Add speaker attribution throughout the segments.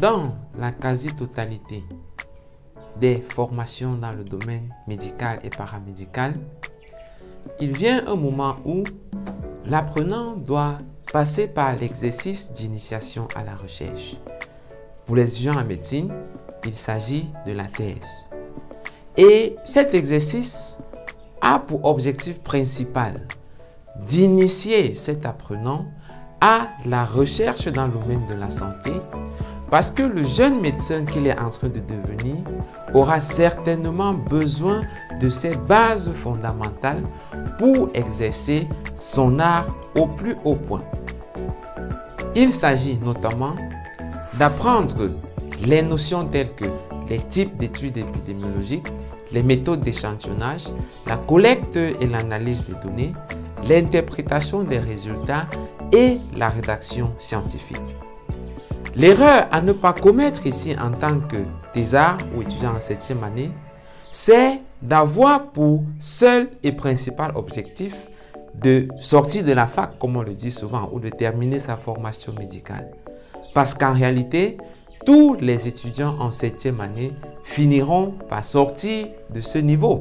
Speaker 1: Dans la quasi-totalité des formations dans le domaine médical et paramédical, il vient un moment où l'apprenant doit passer par l'exercice d'initiation à la recherche. Pour les étudiants en médecine, il s'agit de la thèse. Et cet exercice a pour objectif principal d'initier cet apprenant à la recherche dans le domaine de la santé, parce que le jeune médecin qu'il est en train de devenir aura certainement besoin de ces bases fondamentales pour exercer son art au plus haut point. Il s'agit notamment d'apprendre les notions telles que les types d'études épidémiologiques, les méthodes d'échantillonnage, la collecte et l'analyse des données, l'interprétation des résultats et la rédaction scientifique. L'erreur à ne pas commettre ici en tant que thésard ou étudiant en 7e année, c'est d'avoir pour seul et principal objectif de sortir de la fac, comme on le dit souvent, ou de terminer sa formation médicale. Parce qu'en réalité, tous les étudiants en 7e année finiront par sortir de ce niveau.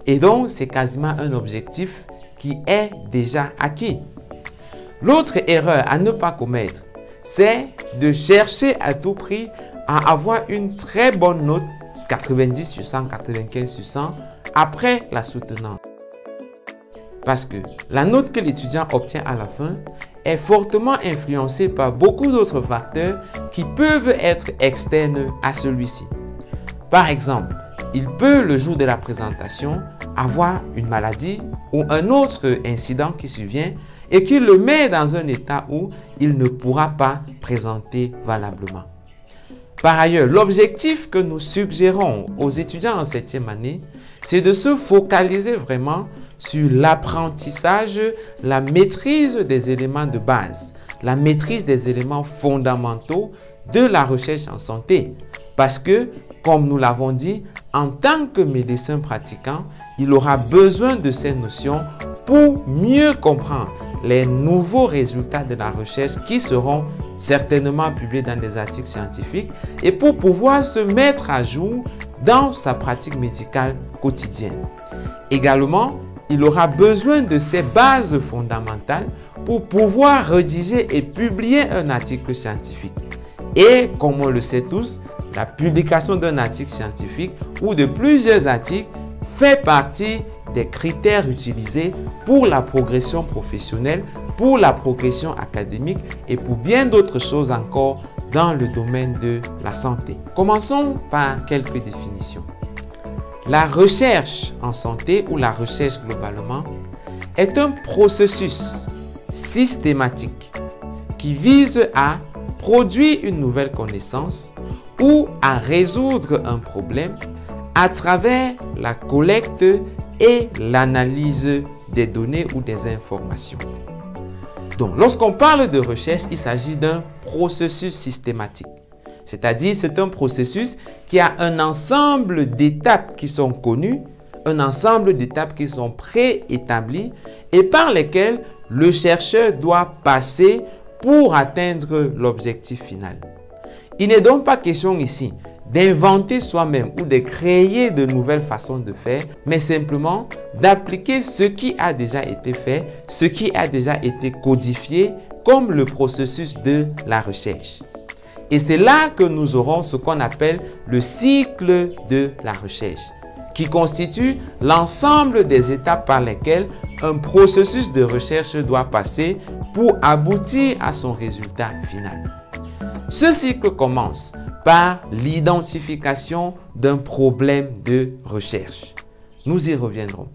Speaker 1: Et donc, c'est quasiment un objectif qui est déjà acquis. L'autre erreur à ne pas commettre, c'est de chercher à tout prix à avoir une très bonne note, 90 sur 100, 95 sur 100, après la soutenance. Parce que la note que l'étudiant obtient à la fin est fortement influencée par beaucoup d'autres facteurs qui peuvent être externes à celui-ci. Par exemple, il peut, le jour de la présentation, avoir une maladie ou un autre incident qui survient et qui le met dans un état où il ne pourra pas présenter valablement. Par ailleurs, l'objectif que nous suggérons aux étudiants en 7e année, c'est de se focaliser vraiment sur l'apprentissage, la maîtrise des éléments de base, la maîtrise des éléments fondamentaux de la recherche en santé. Parce que, comme nous l'avons dit, en tant que médecin pratiquant, il aura besoin de ces notions pour mieux comprendre les nouveaux résultats de la recherche qui seront certainement publiés dans des articles scientifiques et pour pouvoir se mettre à jour dans sa pratique médicale quotidienne. Également, il aura besoin de ces bases fondamentales pour pouvoir rédiger et publier un article scientifique. Et comme on le sait tous, la publication d'un article scientifique ou de plusieurs articles fait partie des critères utilisés pour la progression professionnelle, pour la progression académique et pour bien d'autres choses encore dans le domaine de la santé. Commençons par quelques définitions. La recherche en santé ou la recherche globalement est un processus systématique qui vise à produire une nouvelle connaissance ou à résoudre un problème à travers la collecte et l'analyse des données ou des informations. Donc, lorsqu'on parle de recherche, il s'agit d'un processus systématique. C'est-à-dire, c'est un processus qui a un ensemble d'étapes qui sont connues, un ensemble d'étapes qui sont préétablies et par lesquelles le chercheur doit passer pour atteindre l'objectif final. Il n'est donc pas question ici d'inventer soi-même ou de créer de nouvelles façons de faire, mais simplement d'appliquer ce qui a déjà été fait, ce qui a déjà été codifié comme le processus de la recherche. Et c'est là que nous aurons ce qu'on appelle le cycle de la recherche, qui constitue l'ensemble des étapes par lesquelles un processus de recherche doit passer pour aboutir à son résultat final. Ce cycle commence par l'identification d'un problème de recherche. Nous y reviendrons.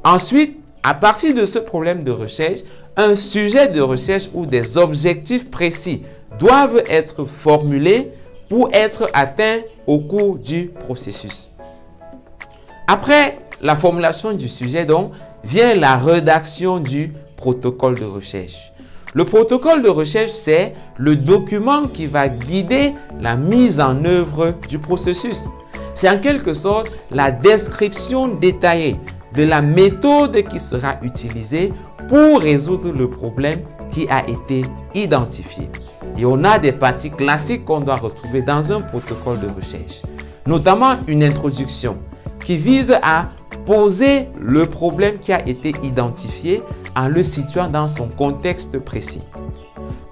Speaker 1: Ensuite, à partir de ce problème de recherche, un sujet de recherche ou des objectifs précis doivent être formulés pour être atteints au cours du processus. Après la formulation du sujet, donc, vient la rédaction du protocole de recherche. Le protocole de recherche, c'est le document qui va guider la mise en œuvre du processus. C'est en quelque sorte la description détaillée de la méthode qui sera utilisée pour résoudre le problème qui a été identifié. Et on a des parties classiques qu'on doit retrouver dans un protocole de recherche. Notamment une introduction qui vise à poser le problème qui a été identifié en le situant dans son contexte précis.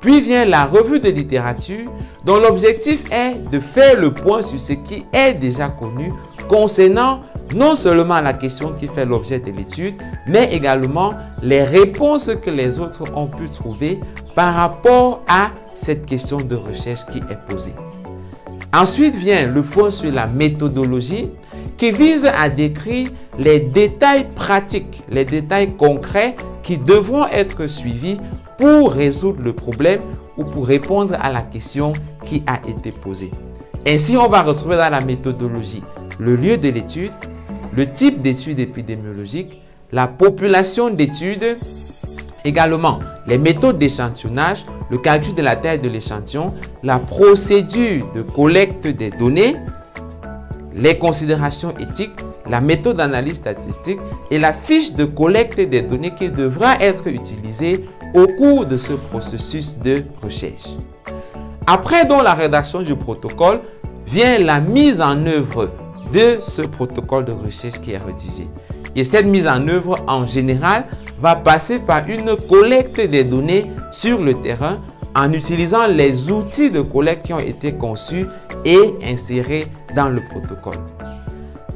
Speaker 1: Puis vient la revue de littérature dont l'objectif est de faire le point sur ce qui est déjà connu concernant non seulement la question qui fait l'objet de l'étude, mais également les réponses que les autres ont pu trouver par rapport à cette question de recherche qui est posée. Ensuite vient le point sur la méthodologie qui vise à décrire les détails pratiques, les détails concrets qui devront être suivis pour résoudre le problème ou pour répondre à la question qui a été posée. Ainsi, on va retrouver dans la méthodologie le lieu de l'étude, le type d'étude épidémiologique, la population d'études, également les méthodes d'échantillonnage, le calcul de la taille de l'échantillon, la procédure de collecte des données, les considérations éthiques, la méthode d'analyse statistique et la fiche de collecte des données qui devra être utilisée au cours de ce processus de recherche. Après donc la rédaction du protocole, vient la mise en œuvre de ce protocole de recherche qui est rédigé. Et cette mise en œuvre, en général, va passer par une collecte des données sur le terrain en utilisant les outils de collecte qui ont été conçus et insérés dans le protocole.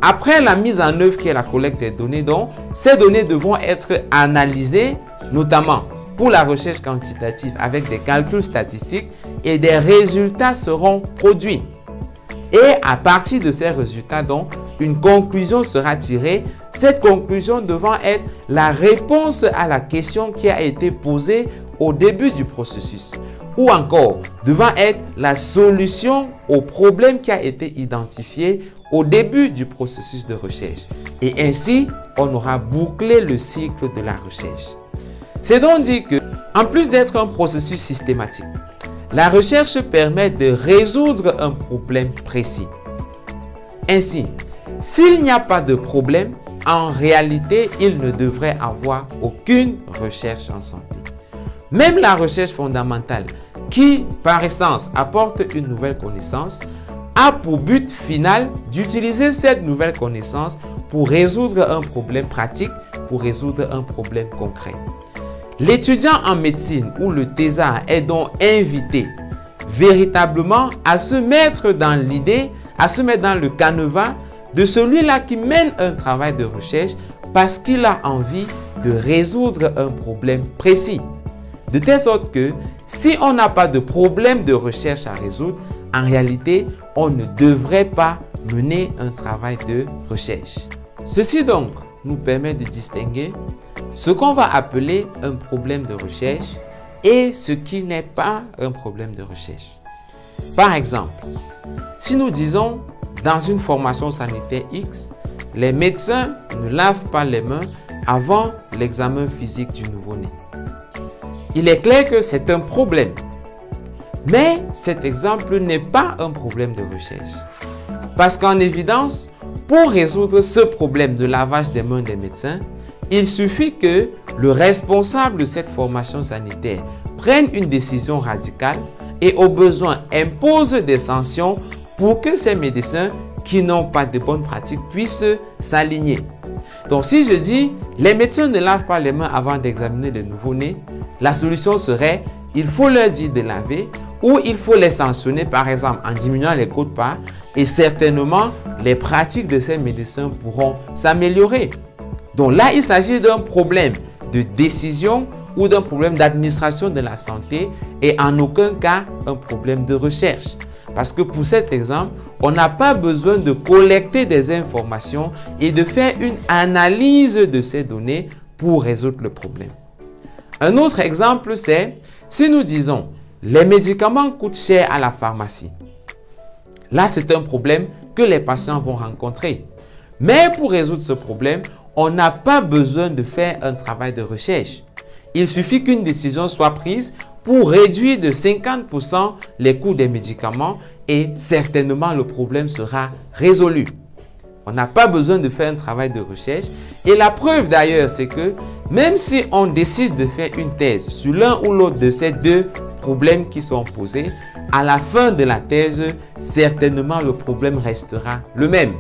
Speaker 1: Après la mise en œuvre qui est la collecte des données, donc, ces données devront être analysées, notamment pour la recherche quantitative avec des calculs statistiques et des résultats seront produits. Et à partir de ces résultats, donc, une conclusion sera tirée. Cette conclusion devant être la réponse à la question qui a été posée au début du processus. Ou encore, devant être la solution au problème qui a été identifié au début du processus de recherche. Et ainsi, on aura bouclé le cycle de la recherche. C'est donc dit que, en plus d'être un processus systématique, la recherche permet de résoudre un problème précis. Ainsi, s'il n'y a pas de problème, en réalité, il ne devrait avoir aucune recherche en santé. Même la recherche fondamentale, qui par essence apporte une nouvelle connaissance, a pour but final d'utiliser cette nouvelle connaissance pour résoudre un problème pratique, pour résoudre un problème concret. L'étudiant en médecine ou le thésard est donc invité véritablement à se mettre dans l'idée, à se mettre dans le canevas de celui-là qui mène un travail de recherche parce qu'il a envie de résoudre un problème précis. De telle sorte que si on n'a pas de problème de recherche à résoudre, en réalité, on ne devrait pas mener un travail de recherche. Ceci donc nous permet de distinguer ce qu'on va appeler un problème de recherche et ce qui n'est pas un problème de recherche. Par exemple, si nous disons dans une formation sanitaire X, les médecins ne lavent pas les mains avant l'examen physique du nouveau-né. Il est clair que c'est un problème. Mais cet exemple n'est pas un problème de recherche. Parce qu'en évidence, pour résoudre ce problème de lavage des mains des médecins, il suffit que le responsable de cette formation sanitaire prenne une décision radicale et au besoin impose des sanctions pour que ces médecins qui n'ont pas de bonnes pratiques puissent s'aligner. Donc si je dis les médecins ne lavent pas les mains avant d'examiner les nouveau-nés, la solution serait il faut leur dire de laver ou il faut les sanctionner par exemple en diminuant les quotes-parts et certainement les pratiques de ces médecins pourront s'améliorer. Donc là, il s'agit d'un problème de décision ou d'un problème d'administration de la santé et en aucun cas un problème de recherche. Parce que pour cet exemple, on n'a pas besoin de collecter des informations et de faire une analyse de ces données pour résoudre le problème. Un autre exemple, c'est si nous disons les médicaments coûtent cher à la pharmacie. Là, c'est un problème que les patients vont rencontrer. Mais pour résoudre ce problème, on n'a pas besoin de faire un travail de recherche. Il suffit qu'une décision soit prise pour réduire de 50% les coûts des médicaments et certainement le problème sera résolu. On n'a pas besoin de faire un travail de recherche et la preuve d'ailleurs c'est que même si on décide de faire une thèse sur l'un ou l'autre de ces deux problèmes qui sont posés, à la fin de la thèse, certainement le problème restera le même.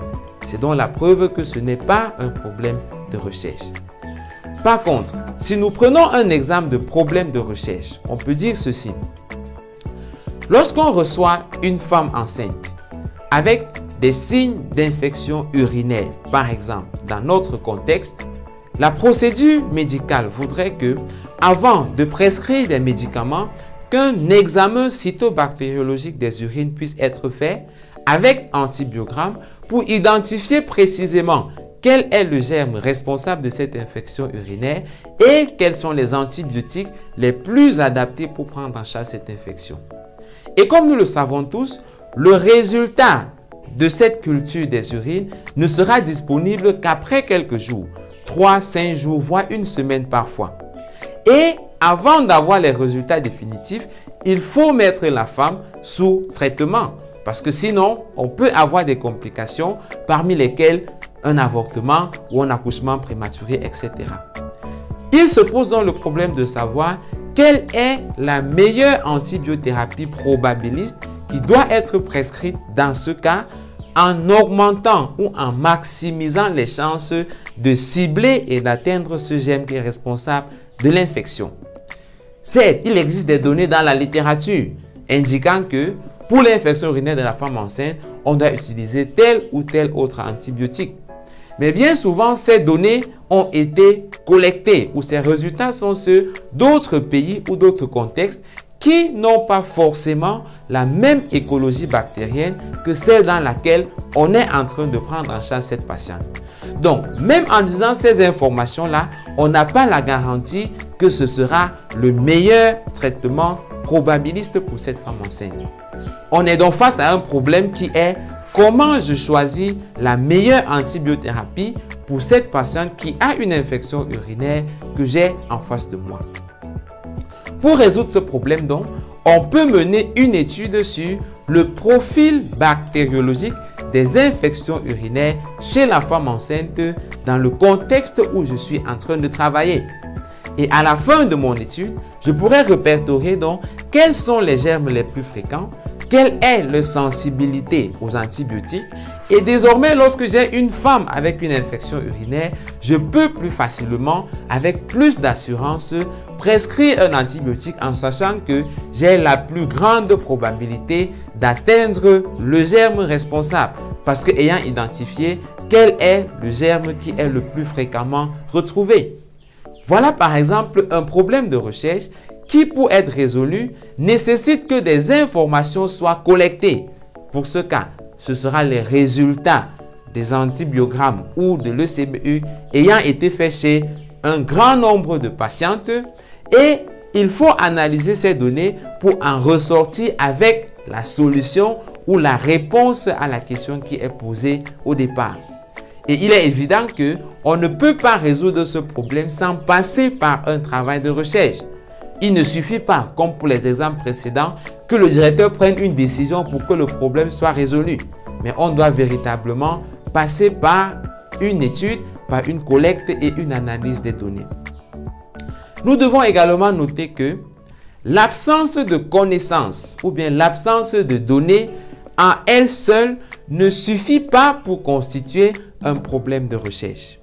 Speaker 1: C'est donc la preuve que ce n'est pas un problème de recherche. Par contre, si nous prenons un exemple de problème de recherche, on peut dire ceci. Lorsqu'on reçoit une femme enceinte avec des signes d'infection urinaire, par exemple, dans notre contexte, la procédure médicale voudrait que, avant de prescrire des médicaments, qu'un examen cytobactériologique des urines puisse être fait avec antibiogramme pour identifier précisément quel est le germe responsable de cette infection urinaire et quels sont les antibiotiques les plus adaptés pour prendre en charge cette infection. Et comme nous le savons tous, le résultat de cette culture des urines ne sera disponible qu'après quelques jours, 3-5 jours, voire une semaine parfois. Et avant d'avoir les résultats définitifs, il faut mettre la femme sous traitement parce que sinon, on peut avoir des complications parmi lesquelles un avortement ou un accouchement prématuré, etc. Il se pose donc le problème de savoir quelle est la meilleure antibiothérapie probabiliste qui doit être prescrite dans ce cas en augmentant ou en maximisant les chances de cibler et d'atteindre ce germe qui est responsable de l'infection. Certes, il existe des données dans la littérature indiquant que pour l'infection urinaire de la femme enceinte, on doit utiliser tel ou tel autre antibiotique. Mais bien souvent, ces données ont été collectées ou ces résultats sont ceux d'autres pays ou d'autres contextes qui n'ont pas forcément la même écologie bactérienne que celle dans laquelle on est en train de prendre en charge cette patiente. Donc, même en disant ces informations-là, on n'a pas la garantie que ce sera le meilleur traitement probabiliste pour cette femme enceinte. On est donc face à un problème qui est comment je choisis la meilleure antibiothérapie pour cette patiente qui a une infection urinaire que j'ai en face de moi. Pour résoudre ce problème donc, on peut mener une étude sur le profil bactériologique des infections urinaires chez la femme enceinte dans le contexte où je suis en train de travailler. Et à la fin de mon étude, je pourrais répertorier donc quels sont les germes les plus fréquents, quelle est leur sensibilité aux antibiotiques. Et désormais, lorsque j'ai une femme avec une infection urinaire, je peux plus facilement, avec plus d'assurance, prescrire un antibiotique en sachant que j'ai la plus grande probabilité d'atteindre le germe responsable. Parce que ayant identifié quel est le germe qui est le plus fréquemment retrouvé. Voilà par exemple un problème de recherche qui, pour être résolu, nécessite que des informations soient collectées. Pour ce cas, ce sera les résultats des antibiogrammes ou de l'ECBU ayant été faits chez un grand nombre de patientes et il faut analyser ces données pour en ressortir avec la solution ou la réponse à la question qui est posée au départ. Et il est évident qu'on ne peut pas résoudre ce problème sans passer par un travail de recherche. Il ne suffit pas, comme pour les exemples précédents, que le directeur prenne une décision pour que le problème soit résolu. Mais on doit véritablement passer par une étude, par une collecte et une analyse des données. Nous devons également noter que l'absence de connaissances ou bien l'absence de données en elle seule ne suffit pas pour constituer un problème de recherche.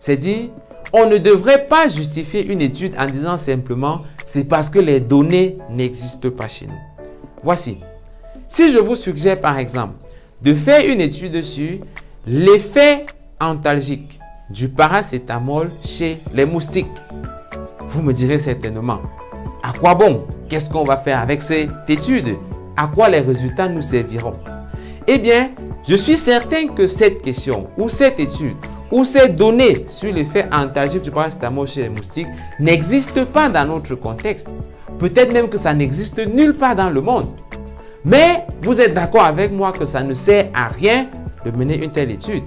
Speaker 1: C'est dire, on ne devrait pas justifier une étude en disant simplement c'est parce que les données n'existent pas chez nous. Voici, si je vous suggère par exemple de faire une étude sur l'effet antalgique du paracétamol chez les moustiques, vous me direz certainement, à quoi bon? Qu'est-ce qu'on va faire avec cette étude? À quoi les résultats nous serviront? Eh bien, je suis certain que cette question ou cette étude ou ces données sur l'effet antalgique du paracétamol chez les moustiques n'existent pas dans notre contexte. Peut-être même que ça n'existe nulle part dans le monde. Mais vous êtes d'accord avec moi que ça ne sert à rien de mener une telle étude.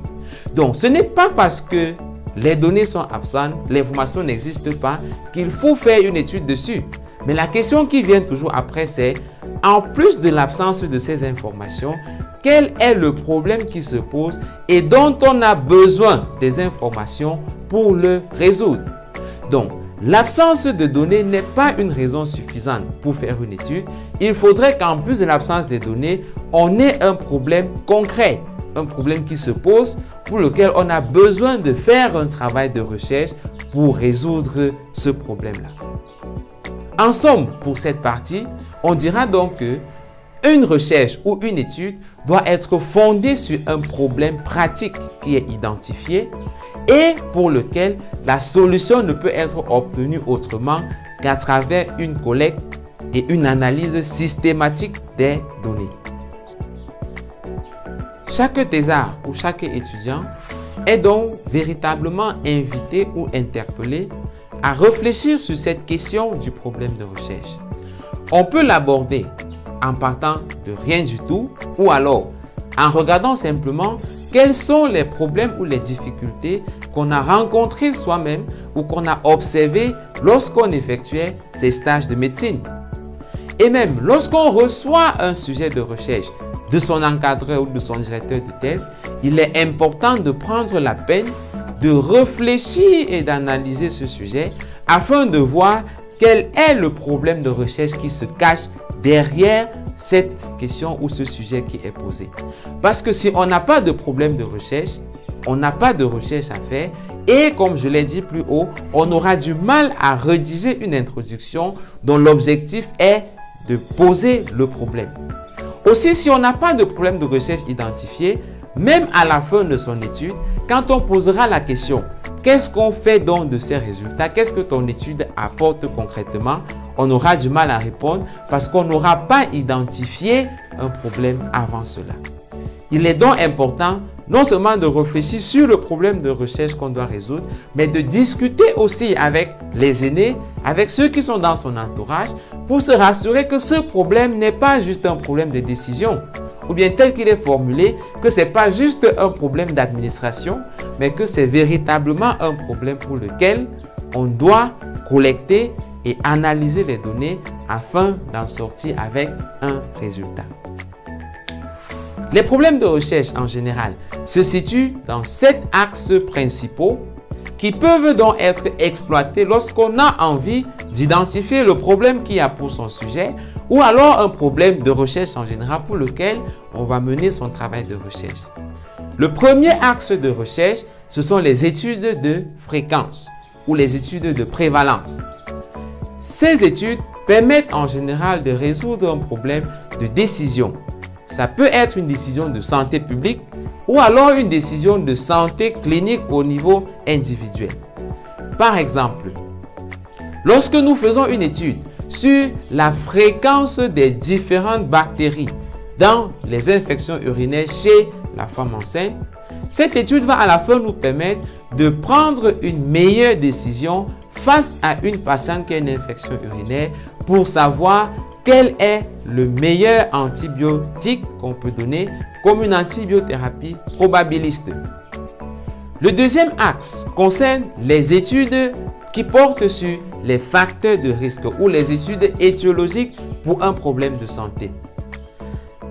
Speaker 1: Donc, ce n'est pas parce que les données sont absentes, l'information n'existe pas, qu'il faut faire une étude dessus. Mais la question qui vient toujours après, c'est, en plus de l'absence de ces informations, quel est le problème qui se pose et dont on a besoin des informations pour le résoudre? Donc, l'absence de données n'est pas une raison suffisante pour faire une étude. Il faudrait qu'en plus de l'absence des données, on ait un problème concret, un problème qui se pose pour lequel on a besoin de faire un travail de recherche pour résoudre ce problème-là. En somme, pour cette partie, on dira donc que une recherche ou une étude doit être fondée sur un problème pratique qui est identifié et pour lequel la solution ne peut être obtenue autrement qu'à travers une collecte et une analyse systématique des données. Chaque thésard ou chaque étudiant est donc véritablement invité ou interpellé à réfléchir sur cette question du problème de recherche. On peut l'aborder en partant de rien du tout ou alors en regardant simplement quels sont les problèmes ou les difficultés qu'on a rencontrés soi-même ou qu'on a observés lorsqu'on effectuait ces stages de médecine. Et même lorsqu'on reçoit un sujet de recherche de son encadreur ou de son directeur de thèse, il est important de prendre la peine de réfléchir et d'analyser ce sujet afin de voir quel est le problème de recherche qui se cache derrière cette question ou ce sujet qui est posé. Parce que si on n'a pas de problème de recherche, on n'a pas de recherche à faire et comme je l'ai dit plus haut, on aura du mal à rédiger une introduction dont l'objectif est de poser le problème. Aussi, si on n'a pas de problème de recherche identifié, même à la fin de son étude, quand on posera la question « Qu'est-ce qu'on fait donc de ces résultats? Qu'est-ce que ton étude apporte concrètement ?» On aura du mal à répondre parce qu'on n'aura pas identifié un problème avant cela. Il est donc important non seulement de réfléchir sur le problème de recherche qu'on doit résoudre, mais de discuter aussi avec les aînés, avec ceux qui sont dans son entourage, pour se rassurer que ce problème n'est pas juste un problème de décision, ou bien tel qu'il est formulé, que ce n'est pas juste un problème d'administration, mais que c'est véritablement un problème pour lequel on doit collecter et analyser les données afin d'en sortir avec un résultat. Les problèmes de recherche en général se situent dans 7 axes principaux qui peuvent donc être exploités lorsqu'on a envie d'identifier le problème qu'il y a pour son sujet ou alors un problème de recherche en général pour lequel on va mener son travail de recherche. Le premier axe de recherche, ce sont les études de fréquence ou les études de prévalence. Ces études permettent en général de résoudre un problème de décision. Ça peut être une décision de santé publique ou alors une décision de santé clinique au niveau individuel. Par exemple, lorsque nous faisons une étude sur la fréquence des différentes bactéries dans les infections urinaires chez la femme enceinte, cette étude va à la fin nous permettre de prendre une meilleure décision face à une patiente qui a une infection urinaire pour savoir quel est le meilleur antibiotique qu'on peut donner comme une antibiothérapie probabiliste. Le deuxième axe concerne les études qui portent sur les facteurs de risque ou les études étiologiques pour un problème de santé.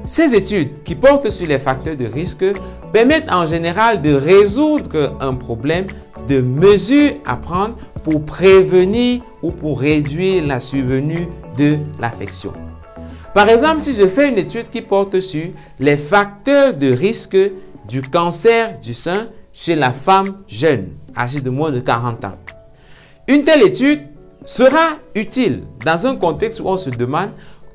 Speaker 1: Ces études qui portent sur les facteurs de risque permettent en général de résoudre un problème de mesures à prendre pour prévenir ou pour réduire la survenue de l'affection. Par exemple, si je fais une étude qui porte sur les facteurs de risque du cancer du sein chez la femme jeune, âgée de moins de 40 ans. Une telle étude sera utile dans un contexte où on se demande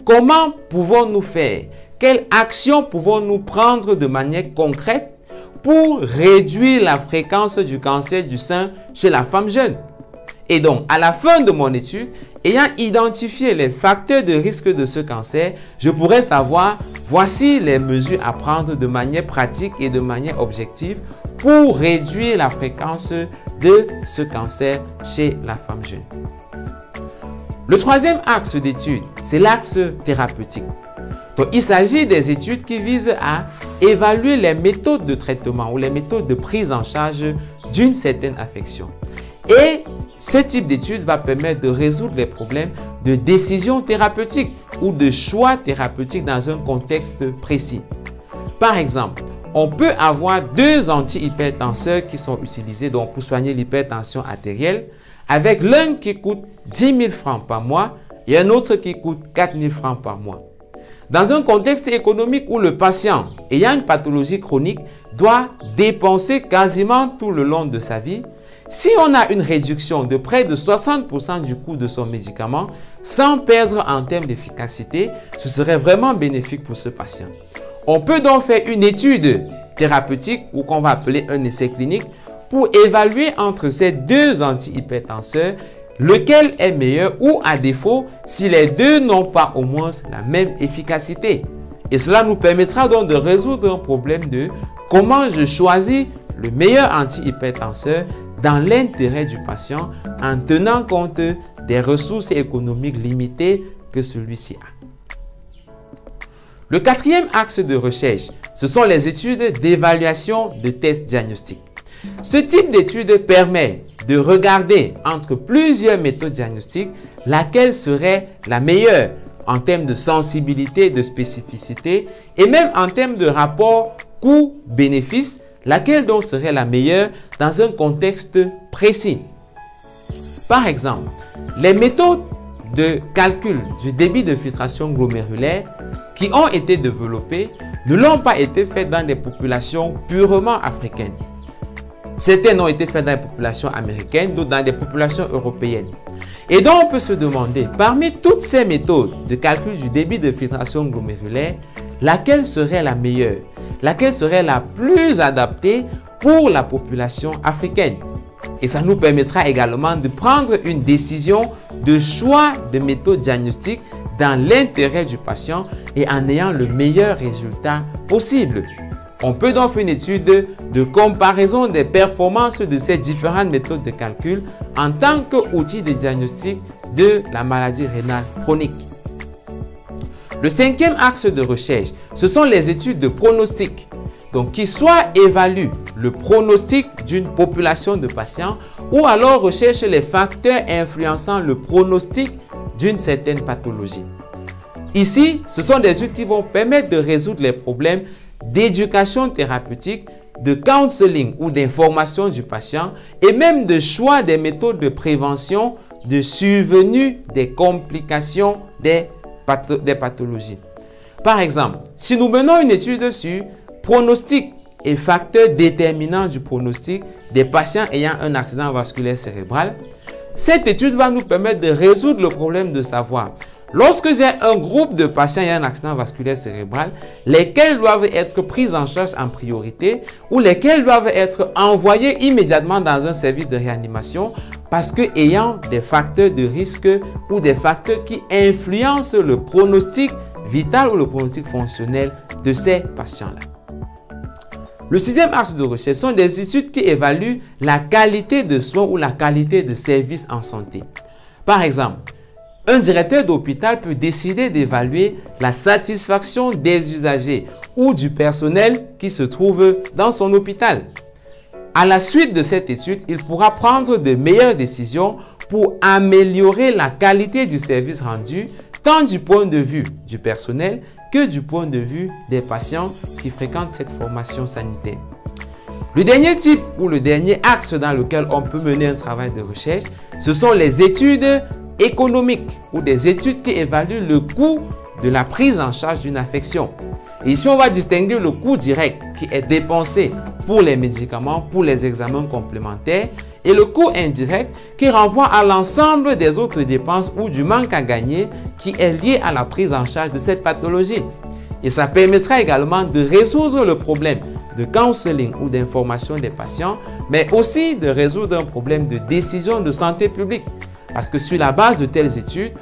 Speaker 1: comment pouvons-nous faire, quelles actions pouvons-nous prendre de manière concrète pour réduire la fréquence du cancer du sein chez la femme jeune. Et donc, à la fin de mon étude, ayant identifié les facteurs de risque de ce cancer, je pourrais savoir, voici les mesures à prendre de manière pratique et de manière objective pour réduire la fréquence de ce cancer chez la femme jeune. Le troisième axe d'étude, c'est l'axe thérapeutique. Donc, il s'agit des études qui visent à évaluer les méthodes de traitement ou les méthodes de prise en charge d'une certaine affection. Et ce type d'étude va permettre de résoudre les problèmes de décision thérapeutique ou de choix thérapeutique dans un contexte précis. Par exemple, on peut avoir 2 antihypertenseurs qui sont utilisés donc pour soigner l'hypertension artérielle avec l'un qui coûte 10 000 francs par mois et un autre qui coûte 4 000 francs par mois. Dans un contexte économique où le patient ayant une pathologie chronique doit dépenser quasiment tout le long de sa vie, si on a une réduction de près de 60% du coût de son médicament sans perdre en termes d'efficacité, ce serait vraiment bénéfique pour ce patient. On peut donc faire une étude thérapeutique ou qu'on va appeler un essai clinique pour évaluer entre ces deux antihypertenseurs lequel est meilleur ou à défaut si les deux n'ont pas au moins la même efficacité. Et cela nous permettra donc de résoudre un problème de comment je choisis le meilleur antihypertenseur dans l'intérêt du patient en tenant compte des ressources économiques limitées que celui-ci a. Le quatrième axe de recherche, ce sont les études d'évaluation de tests diagnostiques. Ce type d'étude permet de regarder entre plusieurs méthodes diagnostiques laquelle serait la meilleure en termes de sensibilité, de spécificité et même en termes de rapport coût-bénéfice, laquelle donc serait la meilleure dans un contexte précis. Par exemple, les méthodes de calcul du débit de filtration glomérulaire qui ont été développées ne l'ont pas été faites dans des populations purement africaines. Certaines ont été faites dans des populations américaines, d'autres dans des populations européennes. Et donc, on peut se demander, parmi toutes ces méthodes de calcul du débit de filtration glomérulaire, laquelle serait la meilleure? Laquelle serait la plus adaptée pour la population africaine? Et ça nous permettra également de prendre une décision de choix de méthode diagnostique dans l'intérêt du patient et en ayant le meilleur résultat possible. On peut donc faire une étude de comparaison des performances de ces différentes méthodes de calcul en tant qu'outil de diagnostic de la maladie rénale chronique. Le cinquième axe de recherche, ce sont les études de pronostic, donc qui soit évaluent le pronostic d'une population de patients ou alors recherchent les facteurs influençant le pronostic d'une certaine pathologie. Ici, ce sont des études qui vont permettre de résoudre les problèmes d'éducation thérapeutique, de counseling ou d'information du patient et même de choix des méthodes de prévention de survenue des complications des pathologies. Par exemple, si nous menons une étude sur pronostic et facteurs déterminants du pronostic des patients ayant un accident vasculaire cérébral, cette étude va nous permettre de résoudre le problème de savoir lorsque j'ai un groupe de patients ayant un accident vasculaire cérébral, lesquels doivent être pris en charge en priorité ou lesquels doivent être envoyés immédiatement dans un service de réanimation parce que ayant des facteurs de risque ou des facteurs qui influencent le pronostic vital ou le pronostic fonctionnel de ces patients-là. Le sixième axe de recherche sont des études qui évaluent la qualité de soins ou la qualité de services en santé. Par exemple, un directeur d'hôpital peut décider d'évaluer la satisfaction des usagers ou du personnel qui se trouve dans son hôpital. À la suite de cette étude, il pourra prendre de meilleures décisions pour améliorer la qualité du service rendu, tant du point de vue du personnel que du point de vue des patients qui fréquentent cette formation sanitaire. Le dernier type ou le dernier axe dans lequel on peut mener un travail de recherche, ce sont les études économiques ou des études qui évaluent le coût de la prise en charge d'une affection. Et ici, on va distinguer le coût direct qui est dépensé pour les médicaments, pour les examens complémentaires et le coût indirect qui renvoie à l'ensemble des autres dépenses ou du manque à gagner qui est lié à la prise en charge de cette pathologie. Et ça permettra également de résoudre le problème de counseling ou d'information des patients, mais aussi de résoudre un problème de décision de santé publique. Parce que sur la base de telles études,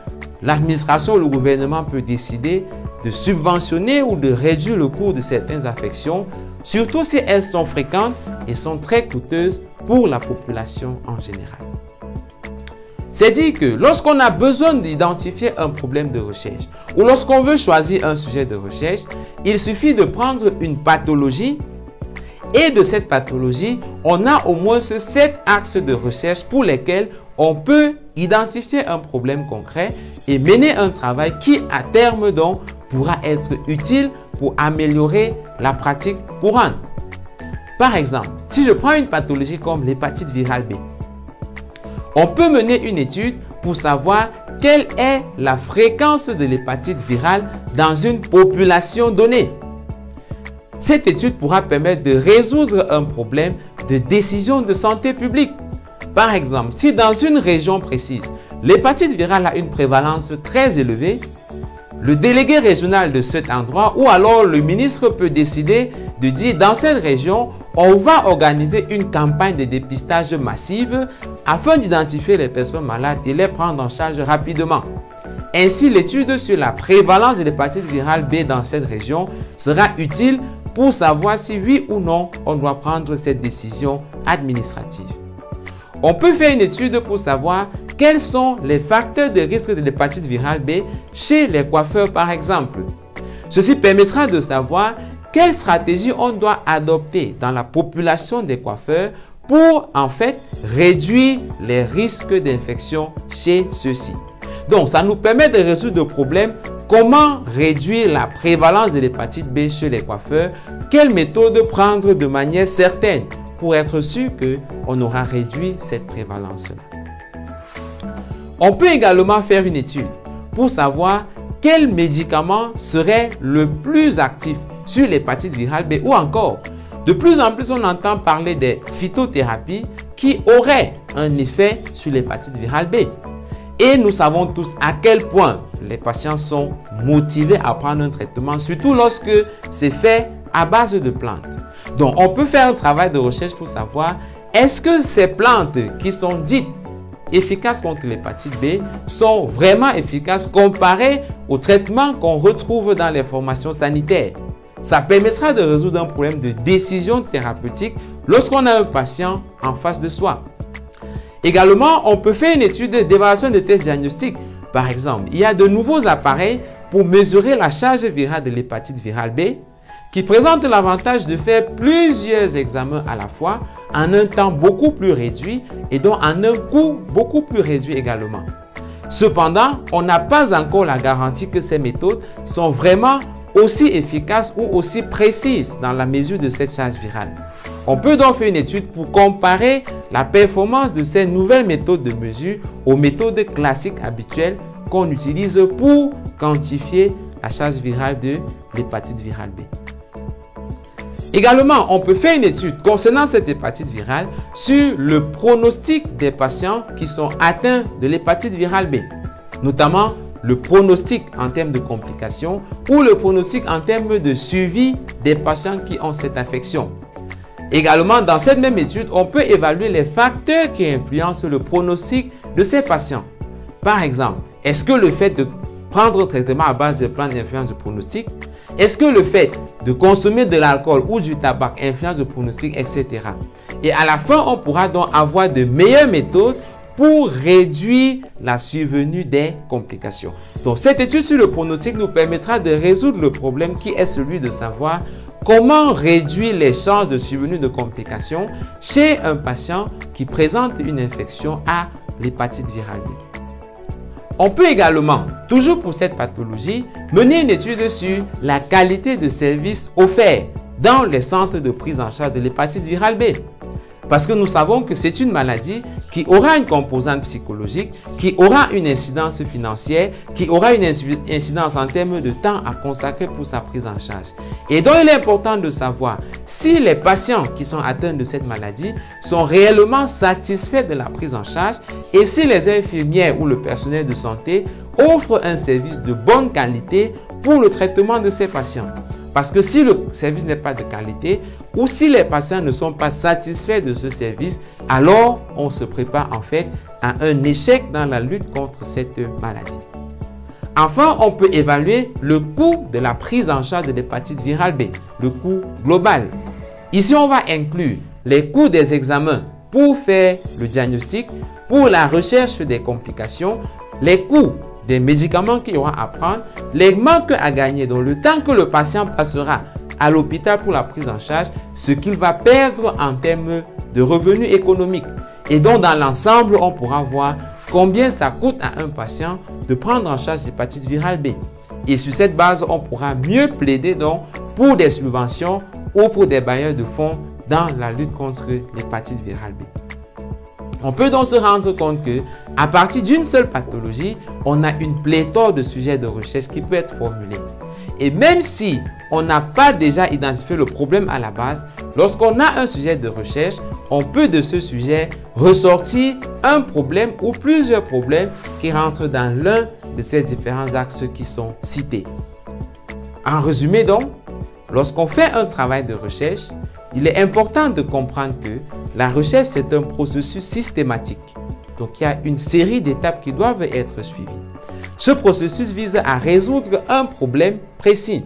Speaker 1: l'administration ou le gouvernement peut décider de subventionner ou de réduire le coût de certaines affections, surtout si elles sont fréquentes et sont très coûteuses pour la population en général. C'est dit que lorsqu'on a besoin d'identifier un problème de recherche ou lorsqu'on veut choisir un sujet de recherche, il suffit de prendre une pathologie et de cette pathologie, on a au moins 7 axes de recherche pour lesquels on peut identifier un problème concret et mener un travail qui, à terme, donc, pourra être utile pour améliorer la pratique courante. Par exemple, si je prends une pathologie comme l'hépatite virale B, On peut mener une étude pour savoir quelle est la fréquence de l'hépatite virale dans une population donnée. Cette étude pourra permettre de résoudre un problème de décision de santé publique. Par exemple, si dans une région précise, l'hépatite virale a une prévalence très élevée, le délégué régional de cet endroit ou alors le ministre peut décider de dire dans cette région, on va organiser une campagne de dépistage massive afin d'identifier les personnes malades et les prendre en charge rapidement. Ainsi, l'étude sur la prévalence de l'hépatite virale B dans cette région sera utile pour savoir si oui ou non on doit prendre cette décision administrative. On peut faire une étude pour savoir quels sont les facteurs de risque de l'hépatite virale B chez les coiffeurs par exemple. Ceci permettra de savoir quelle stratégie on doit adopter dans la population des coiffeurs pour en fait réduire les risques d'infection chez ceux-ci. Donc ça nous permet de résoudre le problème. Comment réduire la prévalence de l'hépatite B chez les coiffeurs? Quelle méthode prendre de manière certaine pour être sûr qu'on aura réduit cette prévalence-là? On peut également faire une étude pour savoir quel médicament serait le plus actif sur l'hépatite virale B ou encore, de plus en plus on entend parler des phytothérapies qui auraient un effet sur l'hépatite virale B. Et nous savons tous à quel point les patients sont motivés à prendre un traitement, surtout lorsque c'est fait à base de plantes. Donc, on peut faire un travail de recherche pour savoir est-ce que ces plantes qui sont dites efficaces contre l'hépatite B sont vraiment efficaces comparées aux traitements qu'on retrouve dans les formations sanitaires. Ça permettra de résoudre un problème de décision thérapeutique lorsqu'on a un patient en face de soi. Également, on peut faire une étude d'évaluation des tests diagnostiques. Par exemple, il y a de nouveaux appareils pour mesurer la charge virale de l'hépatite virale B qui présentent l'avantage de faire plusieurs examens à la fois en un temps beaucoup plus réduit et donc en un coût beaucoup plus réduit également. Cependant, on n'a pas encore la garantie que ces méthodes sont vraiment aussi efficaces ou aussi précises dans la mesure de cette charge virale. On peut donc faire une étude pour comparer la performance de ces nouvelles méthodes de mesure aux méthodes classiques habituelles qu'on utilise pour quantifier la charge virale de l'hépatite virale B. Également, on peut faire une étude concernant cette hépatite virale sur le pronostic des patients qui sont atteints de l'hépatite virale B, notamment le pronostic en termes de complications ou le pronostic en termes de suivi des patients qui ont cette infection. Également, dans cette même étude, on peut évaluer les facteurs qui influencent le pronostic de ces patients. Par exemple, est-ce que le fait de prendre un traitement à base de plantes influence le pronostic? Est-ce que le fait de consommer de l'alcool ou du tabac influence le pronostic, etc. Et à la fin, on pourra donc avoir de meilleures méthodes pour réduire la survenue des complications. Donc, cette étude sur le pronostic nous permettra de résoudre le problème qui est celui de savoir comment réduire les chances de survenue de complications chez un patient qui présente une infection à l'hépatite virale B. On peut également, toujours pour cette pathologie, mener une étude sur la qualité de services offerts dans les centres de prise en charge de l'hépatite virale B. Parce que nous savons que c'est une maladie qui aura une composante psychologique, qui aura une incidence financière, qui aura une incidence en termes de temps à consacrer pour sa prise en charge. Et donc, il est important de savoir si les patients qui sont atteints de cette maladie sont réellement satisfaits de la prise en charge et si les infirmières ou le personnel de santé offrent un service de bonne qualité pour le traitement de ces patients. Parce que si le service n'est pas de qualité ou si les patients ne sont pas satisfaits de ce service, alors on se prépare en fait à un échec dans la lutte contre cette maladie. Enfin, on peut évaluer le coût de la prise en charge de l'hépatite virale B, le coût global. Ici, on va inclure les coûts des examens pour faire le diagnostic, pour la recherche des complications, les coûts des médicaments qu'il y aura à prendre, les manques à gagner, donc le temps que le patient passera à l'hôpital pour la prise en charge, ce qu'il va perdre en termes de revenus économiques. Et donc, dans l'ensemble, on pourra voir combien ça coûte à un patient de prendre en charge l'hépatite virale B. Et sur cette base, on pourra mieux plaider donc pour des subventions ou pour des bailleurs de fonds dans la lutte contre l'hépatite virale B. On peut donc se rendre compte que à partir d'une seule pathologie, on a une pléthore de sujets de recherche qui peut être formulés. Et même si on n'a pas déjà identifié le problème à la base, lorsqu'on a un sujet de recherche, on peut de ce sujet ressortir un problème ou plusieurs problèmes qui rentrent dans l'un de ces différents axes qui sont cités. En résumé donc, lorsqu'on fait un travail de recherche, il est important de comprendre que la recherche, c'est un processus systématique. Donc, il y a une série d'étapes qui doivent être suivies. Ce processus vise à résoudre un problème précis,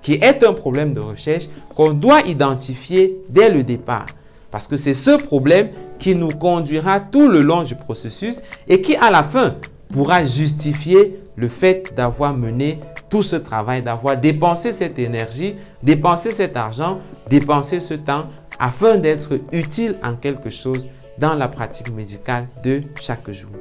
Speaker 1: qui est un problème de recherche qu'on doit identifier dès le départ. Parce que c'est ce problème qui nous conduira tout le long du processus et qui, à la fin, pourra justifier le fait d'avoir mené tout ce travail, d'avoir dépensé cette énergie, dépensé cet argent, dépensé ce temps afin d'être utile en quelque chose dans la pratique médicale de chaque jour.